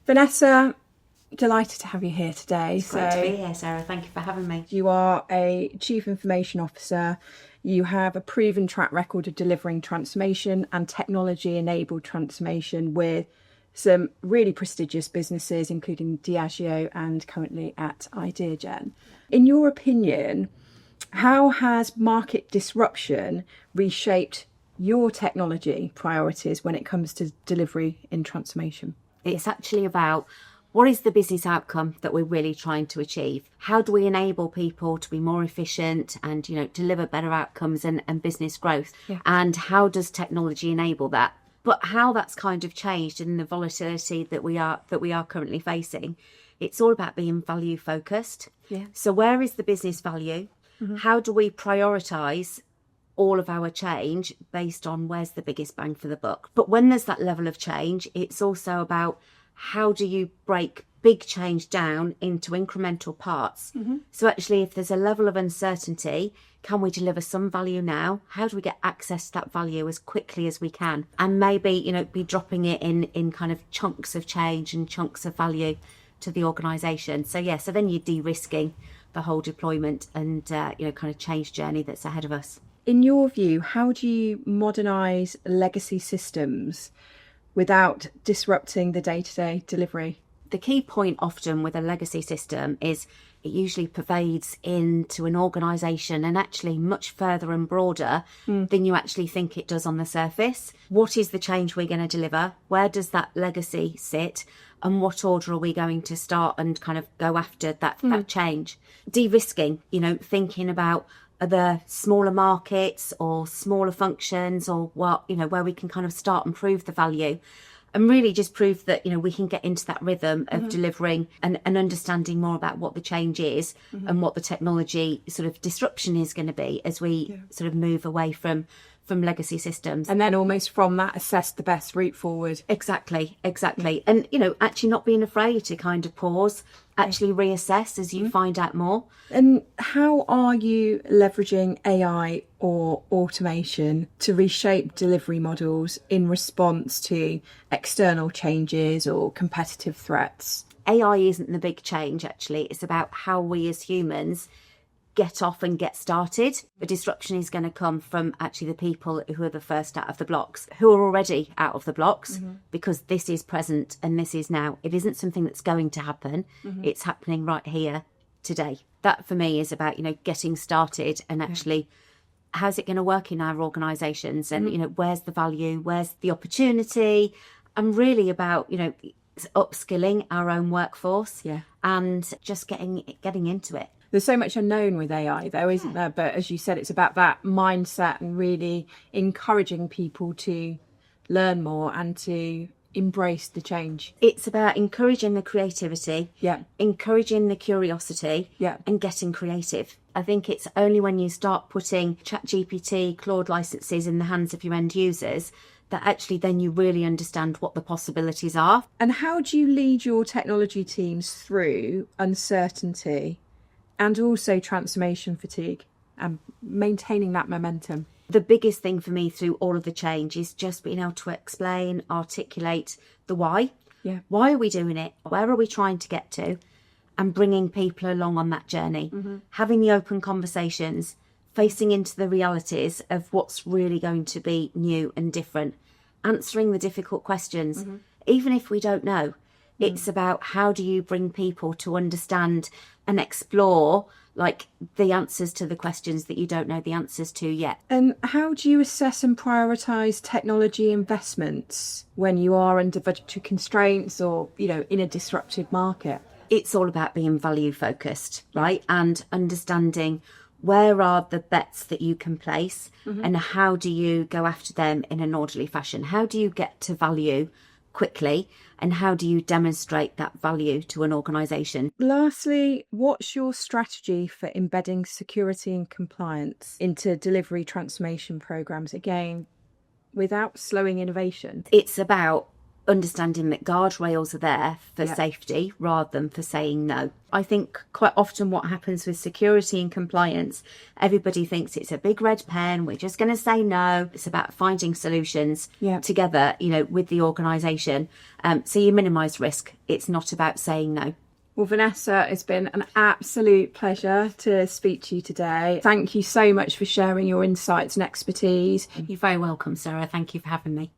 Vanessa, delighted to have you here today. It's great to be here, Sarah. Thank you for having me. You are a Chief Information Officer. You have a proven track record of delivering transformation and technology-enabled transformation with some really prestigious businesses, including Diageo and currently at Ideagen. In your opinion, how has market disruption reshaped your technology priorities when it comes to delivery in transformation? It's actually about what is the business outcome that we're really trying to achieve? How do we enable people to be more efficient and, deliver better outcomes and business growth? Yeah. And how does technology enable that? But how that's kind of changed in the volatility that we are currently facing, it's all about being value focused. Yeah. So where is the business value? Mm-hmm. How do we prioritise all of our change based on where's the biggest bang for the buck? But when there's that level of change, it's also about how do you break big change down into incremental parts? Mm-hmm. So actually, if there's a level of uncertainty, can we deliver some value now? How do we get access to that value as quickly as we can? And maybe, be dropping it in kind of chunks of change and chunks of value to the organisation. So then you're de-risking the whole deployment and, kind of change journey that's ahead of us. In your view, how do you modernise legacy systems without disrupting the day-to-day delivery? The key point often with a legacy system is it usually pervades into an organisation and actually much further and broader than you actually think it does on the surface. What is the change we're going to deliver? Where does that legacy sit? And what order are we going to start and kind of go after that change? De-risking, thinking about other smaller markets or smaller functions or where we can kind of start and prove the value. And really just prove that, we can get into that rhythm of delivering and understanding more about what the change is and what the technology sort of disruption is going to be as we sort of move away from legacy systems. And then almost from that, assess the best route forward. Exactly. And, actually not being afraid to kind of pause, actually reassess as you find out more. And how are you leveraging AI or automation to reshape delivery models in response to external changes or competitive threats? AI isn't the big change, actually. It's about how we as humans get off and get started. The disruption is going to come from actually the people who are the first out of the blocks, who are already out of the blocks, because this is present and this is now. It isn't something that's going to happen. It's happening right here today. That for me is about, getting started and actually how's it going to work in our organisations and, where's the value, where's the opportunity, and really about, upskilling our own workforce and just getting into it. There's so much unknown with AI though, isn't there? But as you said, it's about that mindset and really encouraging people to learn more and to embrace the change. It's about encouraging the creativity, encouraging the curiosity, and getting creative. I think it's only when you start putting ChatGPT, Claude licenses in the hands of your end users that actually then you really understand what the possibilities are. And how do you lead your technology teams through uncertainty and also transformation fatigue and maintaining that momentum? The biggest thing for me through all of the change is just being able to explain, articulate the why. Yeah. Why are we doing it? Where are we trying to get to? And bringing people along on that journey. Having the open conversations, facing into the realities of what's really going to be new and different. Answering the difficult questions, even if we don't know. It's about how do you bring people to understand and explore the answers to the questions that you don't know the answers to yet. And how do you assess and prioritise technology investments when you are under budgetary constraints or, in a disrupted market? It's all about being value focused, right? And understanding where are the bets that you can place and how do you go after them in an orderly fashion? How do you get to value quickly and how do you demonstrate that value to an organisation? Lastly, what's your strategy for embedding security and compliance into delivery transformation programmes, again, without slowing innovation? It's about understanding that guardrails are there for safety rather than for saying no. I think quite often what happens with security and compliance, everybody thinks it's a big red pen, we're just going to say no. It's about finding solutions together, you know, with the organisation. So you minimise risk. It's not about saying no. Well, Vanessa, it's been an absolute pleasure to speak to you today. Thank you so much for sharing your insights and expertise. You're very welcome, Sarah. Thank you for having me.